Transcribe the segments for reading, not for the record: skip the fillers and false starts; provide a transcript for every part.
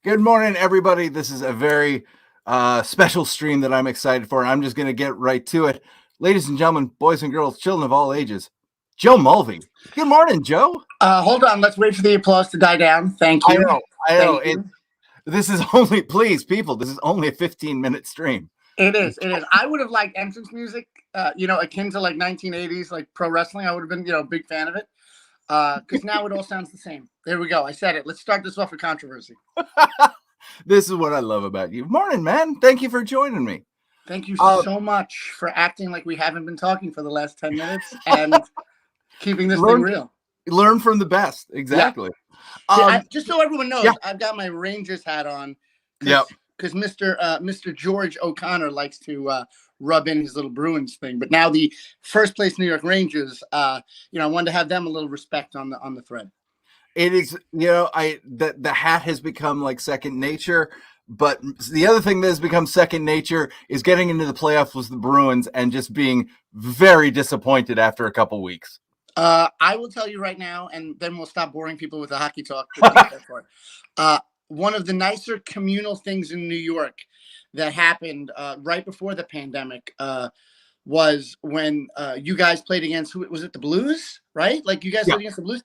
Good morning, everybody. This is a very special stream that I'm excited for. I'm just going to get right to it. Ladies and gentlemen, boys and girls, children of all ages, Joe Mulvey. Good morning, Joe. Hold on. Let's wait for the applause to die down. Thank you. I know. This is only, please, people, this is only a 15-minute stream. It is. I would have liked entrance music, akin to like 1980s, like pro wrestling. I would have been, a big fan of it. Because now it all sounds the same. There we go. I said it. Let's start this off with controversy. This is what I love about you. Morning, man. Thank you for joining me. Thank you so much for acting like we haven't been talking for the last 10 minutes and keeping this thing real. Learn from the best. Exactly. Yeah. Just so everyone knows, I've got my Rangers hat on. Yeah. Because Mr. George O'Connor likes to rub in his little Bruins thing. But now the first place New York Rangers, I wanted to have them a little respect on the thread. It is, the hat has become like second nature. But the other thing that has become second nature is getting into the playoffs with the Bruins and just being very disappointed after a couple weeks. I will tell you right now, and then we'll stop boring people with the hockey talk. One of the nicer communal things in New York that happened right before the pandemic was when you guys played against, who was it, the Blues, right? Like you guys played against the Blues,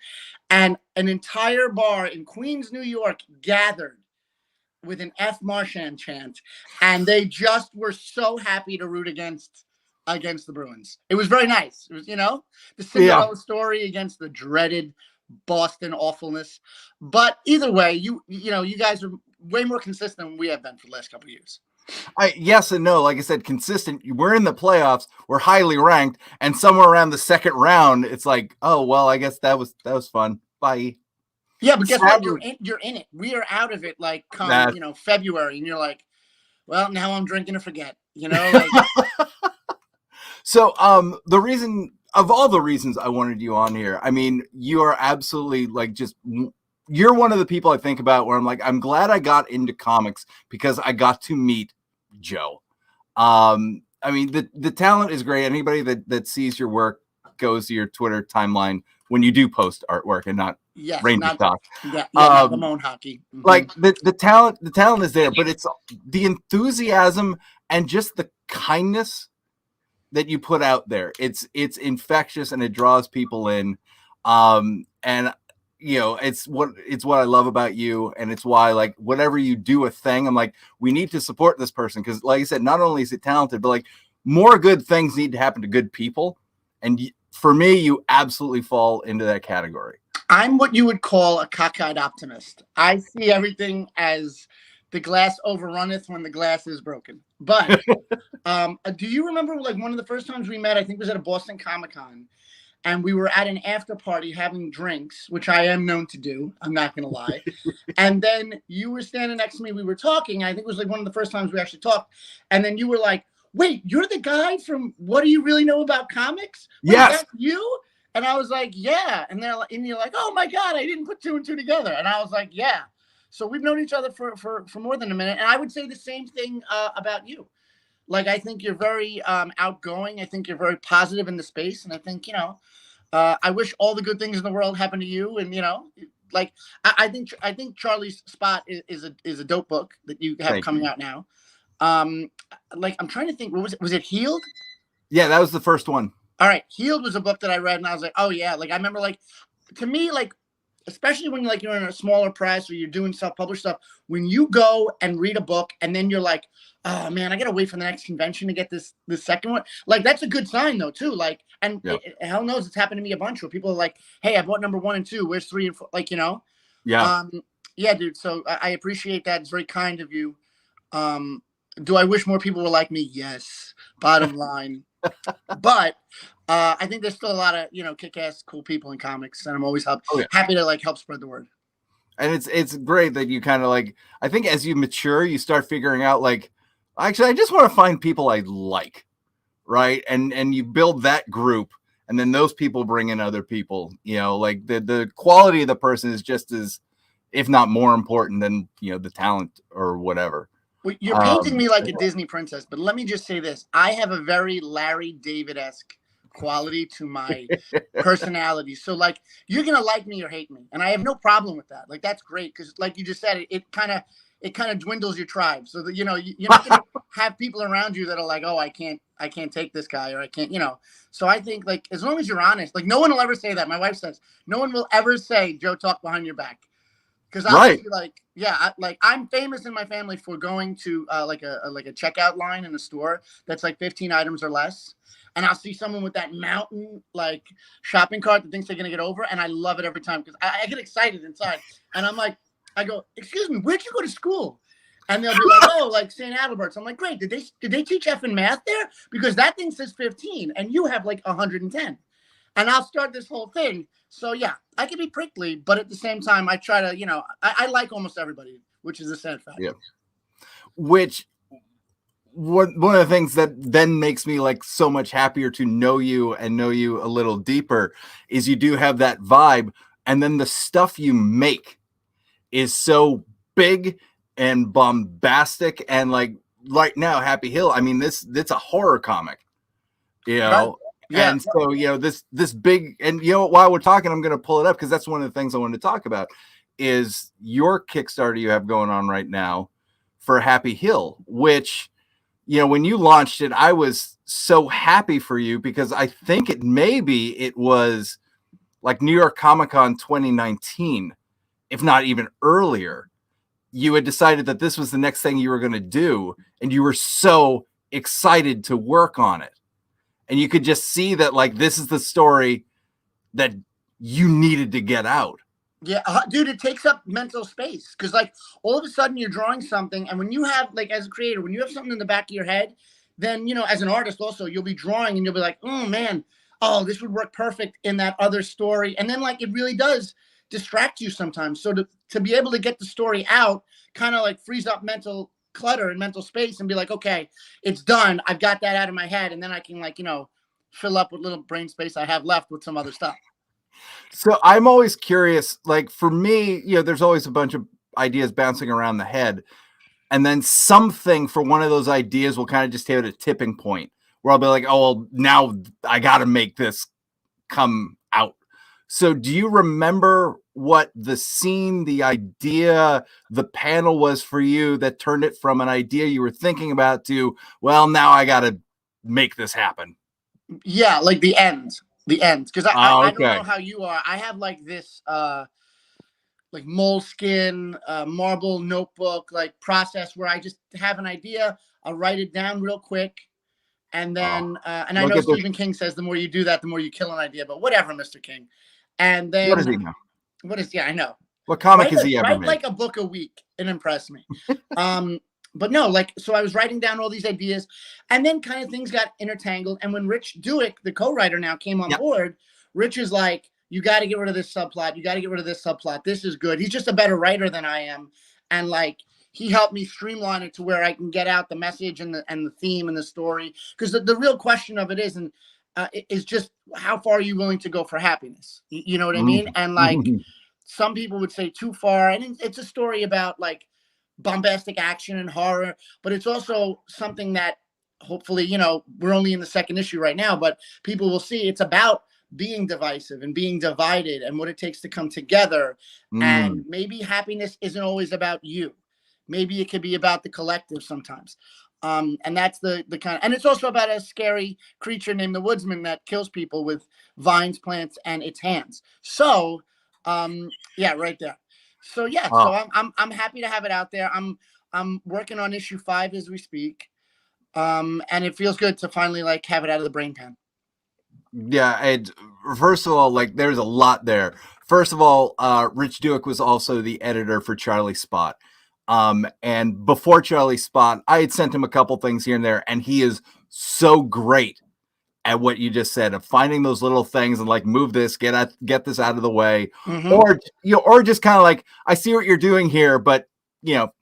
and an entire bar in Queens, New York gathered with an F Marchand chant, and they just were so happy to root against the Bruins. It was very nice. It was, the Cinderella story against the dreaded Boston awfulness. But either way, you guys are way more consistent than we have been for the last couple of years. Yes and no. Like I said, consistent. We're in the playoffs. We're highly ranked, and somewhere around the second round, it's like, oh well, I guess that was fun. Bye. Yeah, but guess what? You're in it. We are out of it. Like come February, and you're like, well, now I'm drinking to forget. Like... So the reason of all the reasons I wanted you on here, I mean, you are absolutely you're one of the people I think about where I'm like, I'm glad I got into comics because I got to meet Joe. I mean, the talent is great. Anybody that sees your work goes to your Twitter timeline when you do post artwork and not Ranger talk. Not Lamone hockey. Mm-hmm. Like the talent is there, but it's the enthusiasm and just the kindness that you put out there. It's infectious and it draws people in. And it's what I love about you, and it's why, like, whenever you do a thing, I'm like, we need to support this person because, like I said, not only is it talented, but like more good things need to happen to good people. And for me, you absolutely fall into that category. I'm what you would call a cockeyed optimist. I see everything as the glass overrunneth when the glass is broken. But do you remember, like, one of the first times we met, I think was at a Boston Comic-Con, and we were at an after party having drinks, which I am known to do. I'm not going to lie. And then you were standing next to me. We were talking. I think it was like one of the first times we actually talked. And then you were like, wait, you're the guy from What Do You Really Know About Comics? Wait, yes. That's you? And I was like, yeah. And you're like, oh my God, I didn't put two and two together. And I was like, yeah. So we've known each other for more than a minute. And I would say the same thing about you. Like, I think you're very outgoing. I think you're very positive in the space. And I think, I wish all the good things in the world happen to you. And, like, I think Charlie's Spot is a dope book that you have coming out now. Like, I'm trying to think, what was it? Was it Healed? Yeah, that was the first one. All right. Healed was a book that I read and I was like, oh yeah. Like, I remember, like, to me, like, especially when you're in a smaller press or you're doing self-published stuff, when you go and read a book and then you're like, oh man, I gotta wait for the next convention to get this second one. Like, that's a good sign though too. Like, and hell knows it's happened to me a bunch where people are like, hey, I bought number 1 and 2. Where's 3 and 4? Like, Yeah. Yeah, dude. So I appreciate that. It's very kind of you. Do I wish more people were like me? Yes. Bottom line. But I think there's still a lot of kick-ass cool people in comics, and I'm always happy to like help spread the word. And it's great that you kind of like, I think as you mature, you start figuring out like, actually, I just want to find people I like, right? And you build that group, and then those people bring in other people. Like the quality of the person is just as, if not more important than the talent or whatever. Well, you're painting me like a Disney princess, but let me just say this: I have a very Larry David-esque quality to my personality. So like, you're gonna like me or hate me, and I have no problem with that. Like, that's great, because like you just said, it kind of dwindles your tribe, so that you're not gonna have people around you that are like, oh, I can't take this guy, or I can't, So I think, like, as long as you're honest, like, no one will ever say that. My wife says no one will ever say Joe talked behind your back. Because I'll just be like, yeah, I'm famous in my family for going to like a checkout line in a store that's like 15 items or less, and I'll see someone with that mountain like shopping cart that thinks they're gonna get over, and I love it every time, because I get excited inside, and I'm like, I go, excuse me, where'd you go to school? And they'll be like, oh, like St. Adalbert's. I'm like, great. Did they teach effing math there? Because that thing says 15, and you have like 110. And I'll start this whole thing. So yeah, I can be prickly, but at the same time, I try to, I like almost everybody, which is a sad fact. Yeah. Which one of the things that then makes me like so much happier to know you and know you a little deeper is you do have that vibe, and then the stuff you make is so big and bombastic, and like right now, Happy Hill. I mean, it's a horror comic, Right. Yeah. And so, this big, and while we're talking, I'm going to pull it up because that's one of the things I wanted to talk about is your Kickstarter you have going on right now for Happy Hill, which, when you launched it, I was so happy for you, because I think it was like New York Comic Con 2019, if not even earlier. You had decided that this was the next thing you were going to do, and you were so excited to work on it. And you could just see that, like, this is the story that you needed to get out. Yeah, dude, it takes up mental space, because, like, all of a sudden you're drawing something, and when you have, like, as a creator, when you have something in the back of your head, then, as an artist also, you'll be drawing, and you'll be like, oh, man, this would work perfect in that other story. And then, like, it really does distract you sometimes. So to be able to get the story out kind of, like, frees up mental clutter and mental space, and be like, okay, it's done. I've got that out of my head, and then I can, like, fill up what little brain space I have left with some other stuff. So I'm always curious, like, for me, there's always a bunch of ideas bouncing around the head, and then something for one of those ideas will kind of just hit a tipping point where I'll be like, oh, well, now I got to make this come out. So do you remember what the scene, the idea, the panel was for you that turned it from an idea you were thinking about to, well, now I got to make this happen? Yeah, like the end. Because I don't know how you are. I have like this like moleskin marble notebook like process where I just have an idea. I'll write it down real quick. And then, and I know Stephen King says the more you do that, the more you kill an idea, but whatever, Mr. King. And then, what does he know? Yeah, I know. What comic has he ever write made? Like a book a week and impress me. But no, like, so I was writing down all these ideas, and then kind of things got intertangled. And when Rich Duick, the co-writer now, came on board, Rich is like, you got to get rid of this subplot. You got to get rid of this subplot. This is good. He's just a better writer than I am. And like, he helped me streamline it to where I can get out the message and the theme and the story. Because the real question of it is just how far are you willing to go for happiness? You know what I mean? And like, some people would say too far. And it's a story about like bombastic action and horror, but it's also something that hopefully, we're only in the second issue right now, but people will see it's about being divisive and being divided and what it takes to come together. And maybe happiness isn't always about you. Maybe it could be about the collective sometimes. And that's the kind of, and it's also about a scary creature named the Woodsman that kills people with vines, plants, and its hands. So, yeah, right there. So yeah, so I'm happy to have it out there. I'm working on issue 5 as we speak. And it feels good to finally like have it out of the brain pan. Yeah, and first of all, like there's a lot there. First of all, Rich Duick was also the editor for Charlie Spot. And before Charlie Spot, I had sent him a couple things here and there, and he is so great at what you just said of finding those little things and like move this, get this out of the way, or just kind of like, I see what you're doing here, but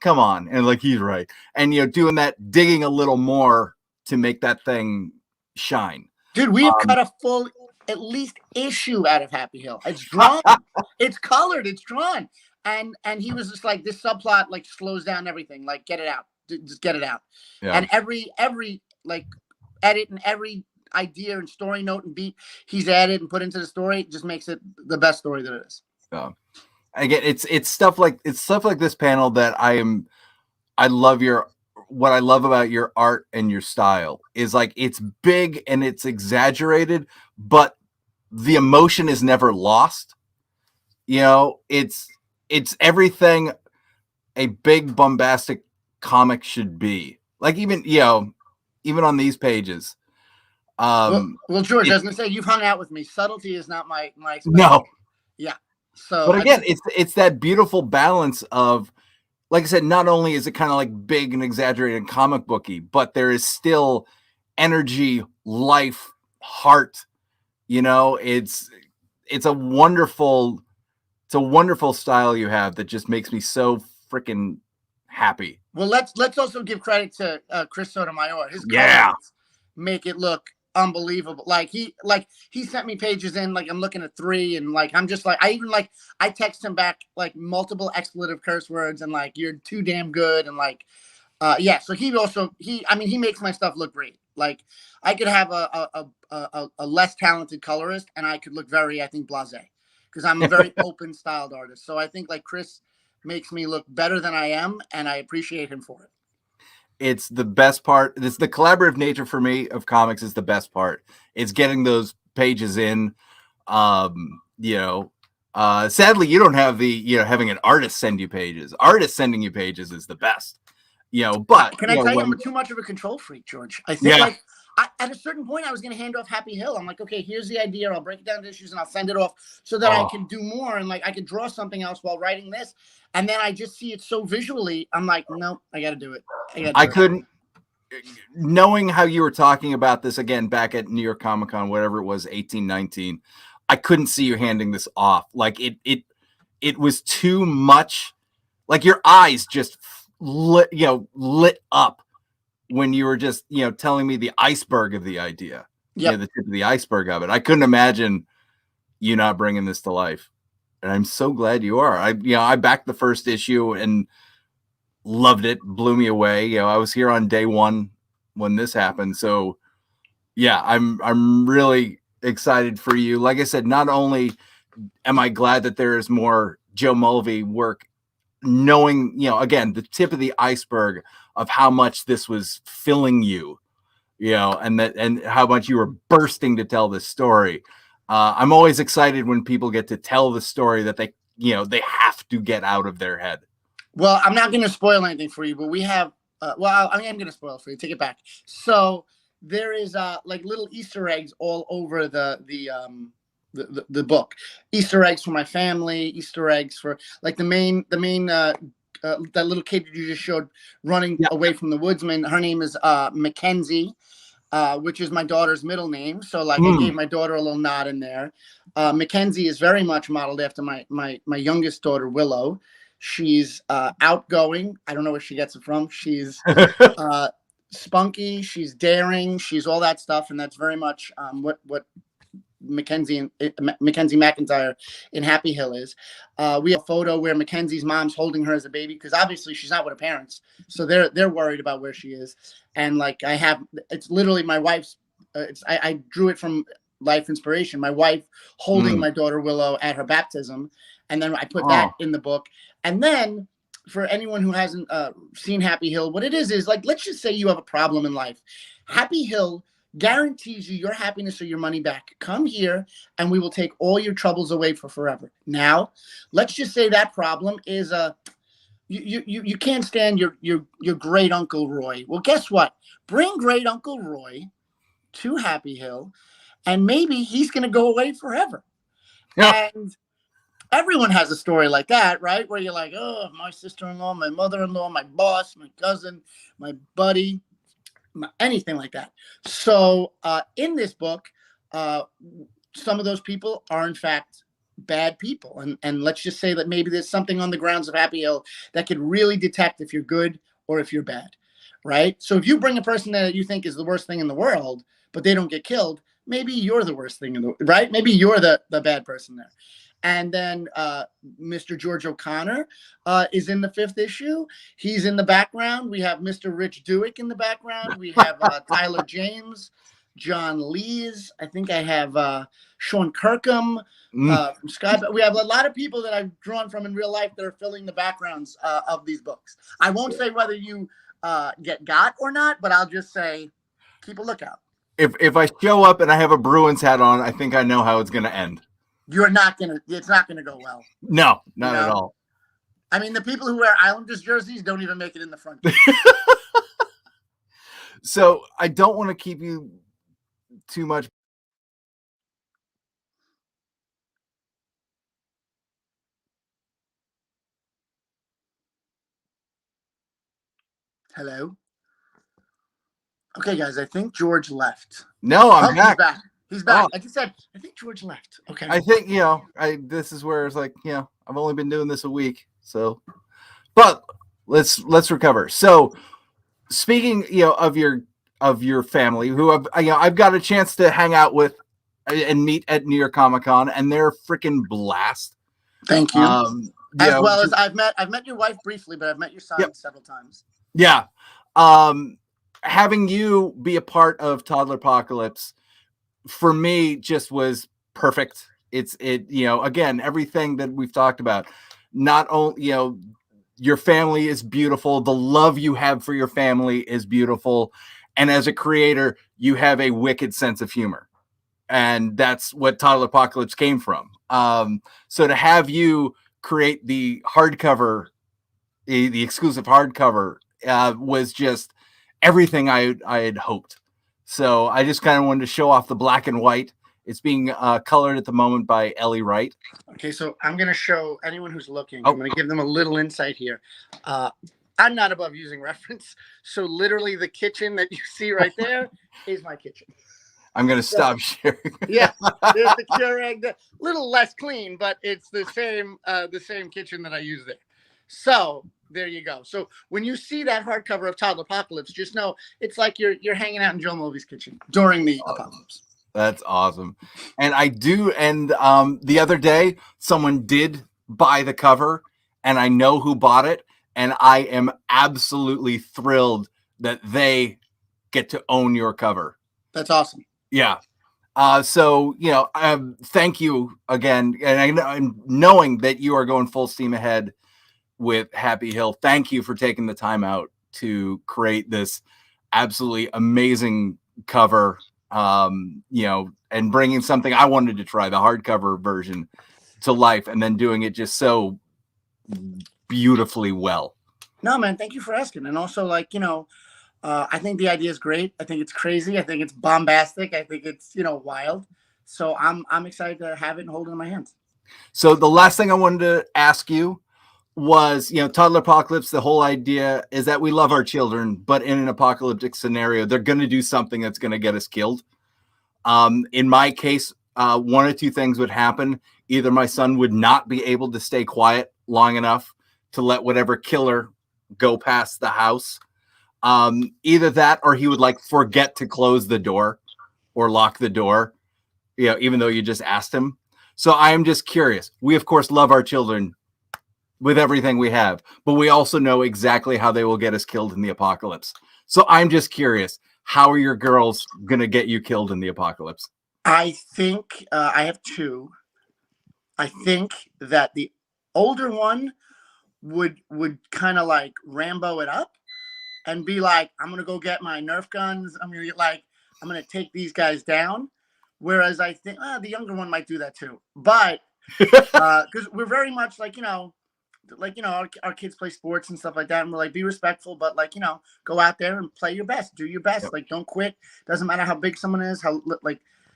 come on, and like he's right, and doing that, digging a little more to make that thing shine. Dude, we have cut a full at least issue out of Happy Hill. It's drawn, it's colored, it's drawn. And he was just like, this subplot like slows down everything. Like, get it out. Just get it out. Yeah. And every like edit and every idea and story note and beat he's added and put into the story just makes it the best story that it is. Again, it's stuff like this panel that I love what I love about your art and your style is like it's big and it's exaggerated, but the emotion is never lost. You know, it's everything a big bombastic comic should be. Like even on these pages. Well, George, I was gonna say you've hung out with me. Subtlety is not my specialty. No. Yeah. So, but again, it's that beautiful balance of, like I said, not only is it kind of like big and exaggerated and comic booky, but there is still energy, life, heart. You know, it's a wonderful style you have that just makes me so freaking happy. Well, let's also give credit to Chris Sotomayor. His colors make it look unbelievable. Like he sent me pages in, like I'm looking at 3 and like I'm just like I text him back like multiple expletive curse words and like you're too damn good and like yeah. So he makes my stuff look great. Like I could have a less talented colorist and I could look very, I think, blasé because I'm a very open styled artist. So I think like Chris makes me look better than I am and I appreciate him for it. It's the best part. It's the collaborative nature for me of comics is the best part. It's getting those pages in. Sadly, you don't have the, having an artist send you pages. Artist sending you pages is the best. But can I tell you, I'm too much of a control freak, George. I think at a certain point I was going to hand off Happy Hill. I'm like, okay, here's the idea. I'll break it down to issues and I'll send it off so that I can do more. And like, I could draw something else while writing this. And then I just see it so visually. I'm like, nope, I got to do it. I couldn't, knowing how you were talking about this again, back at New York Comic Con, whatever it was, 1819, I couldn't see you handing this off. Like it was too much. Like your eyes just lit up when you were just, telling me the iceberg of the idea, the tip of the iceberg of it. I couldn't imagine you not bringing this to life. And I'm so glad you are. I backed the first issue and loved it, blew me away. I was here on day 1 when this happened. So yeah, I'm really excited for you. Like I said, not only am I glad that there is more Joe Mulvey work, knowing, again, the tip of the iceberg of how much this was filling you, and how much you were bursting to tell this story. I'm always excited when people get to tell the story that they have to get out of their head. Well, I'm not going to spoil anything for you, but we have, I am going to spoil it for you. Take it back. So there is like little Easter eggs all over the book. Easter eggs for my family, Easter eggs for like the main that little kid you just showed running away from the woodsman. Her name is Mackenzie, which is my daughter's middle name. So like I gave my daughter a little nod in there. Mackenzie is very much modeled after my youngest daughter, Willow. She's outgoing. I don't know where she gets it from. She's spunky. She's daring. She's all that stuff. And that's very much what Mackenzie McIntyre in Happy Hill is. We have a photo where Mackenzie's mom's holding her as a baby because obviously she's not with her parents, so they're worried about where she is. And like it's literally my wife's. I drew it from Life Inspiration. My wife holding my daughter Willow at her baptism, and then I put that in the book. And then for anyone who hasn't seen Happy Hill, what it is like, let's just say you have a problem in life. Happy Hill guarantees you your happiness or your money back. Come here and we will take all your troubles away for forever. Now, let's just say that problem is you can't stand your great Uncle Roy. Well, guess what? Bring great Uncle Roy to Happy Hill and maybe he's going to go away forever. Yeah. And everyone has a story like that, right? Where you're like, oh, my sister-in-law, my mother-in-law, my boss, my cousin, my buddy, anything like that. So in this book, some of those people are in fact bad people. And let's just say that maybe there's something on the grounds of Happy Hill that could really detect if you're good or if you're bad, right? So if you bring a person that you think is the worst thing in the world, but they don't get killed, maybe you're the worst thing in the right? Maybe you're the bad person there. And then Mr. George O'Connor is in the 5th issue. He's in the background. We have Mr. Rich Dewick in the background. We have Tyler James. John Lees. I think I have Sean Kirkham from Sky. We have a lot of people that I've drawn from in real life that are filling the backgrounds of these books. I won't say whether you get got or not, but I'll just say keep a lookout. If I show up and I have a Bruins hat on, I think I know how it's going to end. You're not gonna. It's not gonna go well. No, not at all. I mean, the people who wear Islanders jerseys don't even make it in the front. So I don't want to keep you too much. Hello. Okay, guys. I think George left. No, I'm back. He's back. He's back. I just said, I think George left. Okay. I think, this is where it's like, I've only been doing this a week. So, but let's recover. So speaking, of your family who I've got a chance to hang out with and meet at New York Comic Con, and they're freaking blast. Thank you. As well as I've met your wife briefly, but I've met your son several times. Yeah. Having you be a part of Toddler-Pocalypse for me just was perfect. Again, everything that we've talked about, not only, your family is beautiful. The love you have for your family is beautiful. And as a creator, you have a wicked sense of humor. And that's what Toddler-Pocalypse came from. So to have you create the hardcover, the exclusive hardcover, was just everything I had hoped. So I just kind of wanted to show off the black and white. It's being colored at the moment by Ellie Wright. Okay, so I'm going to show anyone who's looking. I'm going to give them a little insight here. I'm not above using reference. So literally the kitchen that you see right there is my kitchen. I'm going to stop sharing. Yeah, there's the Keurig. A little less clean, but it's the same kitchen that I use there. So there you go. So when you see that hardcover of Toddler-Pocalypse, just know it's like you're hanging out in Joe Mulvey's kitchen during the apocalypse. That's awesome. And I do. And the other day, someone did buy the cover, and I know who bought it. And I am absolutely thrilled that they get to own your cover. That's awesome. Yeah. So, thank you again. And knowing that you are going full steam ahead with Happy Hill, thank you for taking the time out to create this absolutely amazing cover, and bringing something I wanted to try, the hardcover version, to life, and then doing it just so beautifully well. No, man, thank you for asking. And also, I think the idea is great. I think it's crazy. I think it's bombastic. I think it's, wild. So I'm excited to have it and hold it in my hands. So the last thing I wanted to ask you was, Toddler-Pocalypse, the whole idea is that we love our children, but in an apocalyptic scenario, they're going to do something that's going to get us killed. In my case, one or two things would happen. Either my son would not be able to stay quiet long enough to let whatever killer go past the house. Either that, or he would forget to close the door or lock the door, even though you just asked him. So I am just curious. We, of course, love our children with everything we have, but we also know exactly how they will get us killed in the apocalypse. So I'm just curious, how are your girls going to get you killed in the apocalypse? I think I have two. I think that the older one would kind of Rambo it up and be like, I'm going to go get my Nerf guns. I'm going to take these guys down. Whereas I think the younger one might do that too. But because we're very much our kids play sports and stuff like that, and we're be respectful, but go out there and play your best, do your best. Yep. Don't quit. Doesn't matter how big someone is, how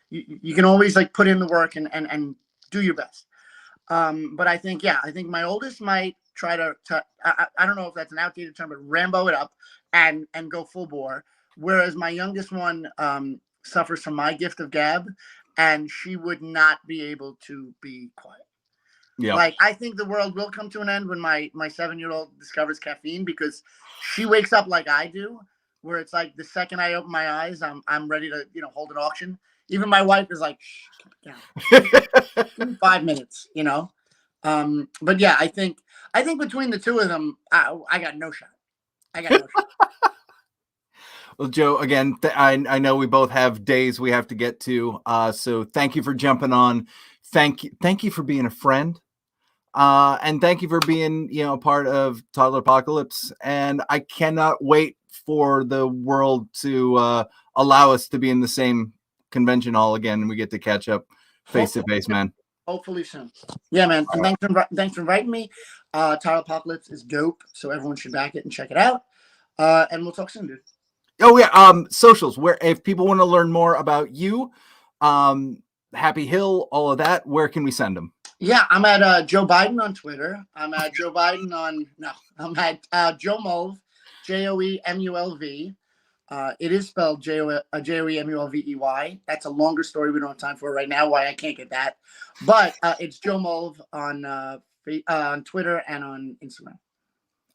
you can always put in the work and do your best. But I think my oldest might try to I don't know if that's an outdated term, but Rambo it up and go full bore. Whereas my youngest one suffers from my gift of gab, and she would not be able to be quiet. Yeah. I think the world will come to an end when my 7-year-old discovers caffeine, because she wakes up like I do, where it's the second I open my eyes, I'm ready to hold an auction. Even my wife is like, shh, keep it down. 5 minutes, But yeah, I think between the two of them, I got no shot. Well, Joe, again, I know we both have days we have to get to. So thank you for jumping on. Thank you for being a friend. And thank you for being, a part of Toddler Apocalypse. And I cannot wait for the world to allow us to be in the same convention hall again, and we get to catch up face to face, man. Hopefully soon. Yeah, man. And thanks for inviting me. Toddler Apocalypse is dope, so everyone should back it and check it out. And we'll talk soon, dude. Oh yeah, socials. Where if people want to learn more about you, Happy Hill, all of that, where can we send them? Yeah, I'm at Joe Biden on Twitter. I'm at Joe Biden I'm at Joe Mulvey, JoeMulvey. It is spelled JoeMulvey. That's a longer story we don't have time for right now, why I can't get that. But it's Joe Mulvey on Twitter and on Instagram.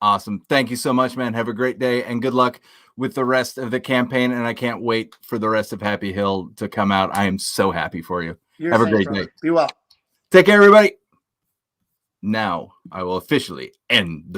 Awesome. Thank you so much, man. Have a great day and good luck with the rest of the campaign. And I can't wait for the rest of Happy Hill to come out. I am so happy for you. Have a great day. Be well. Take care, everybody. Now I will officially end the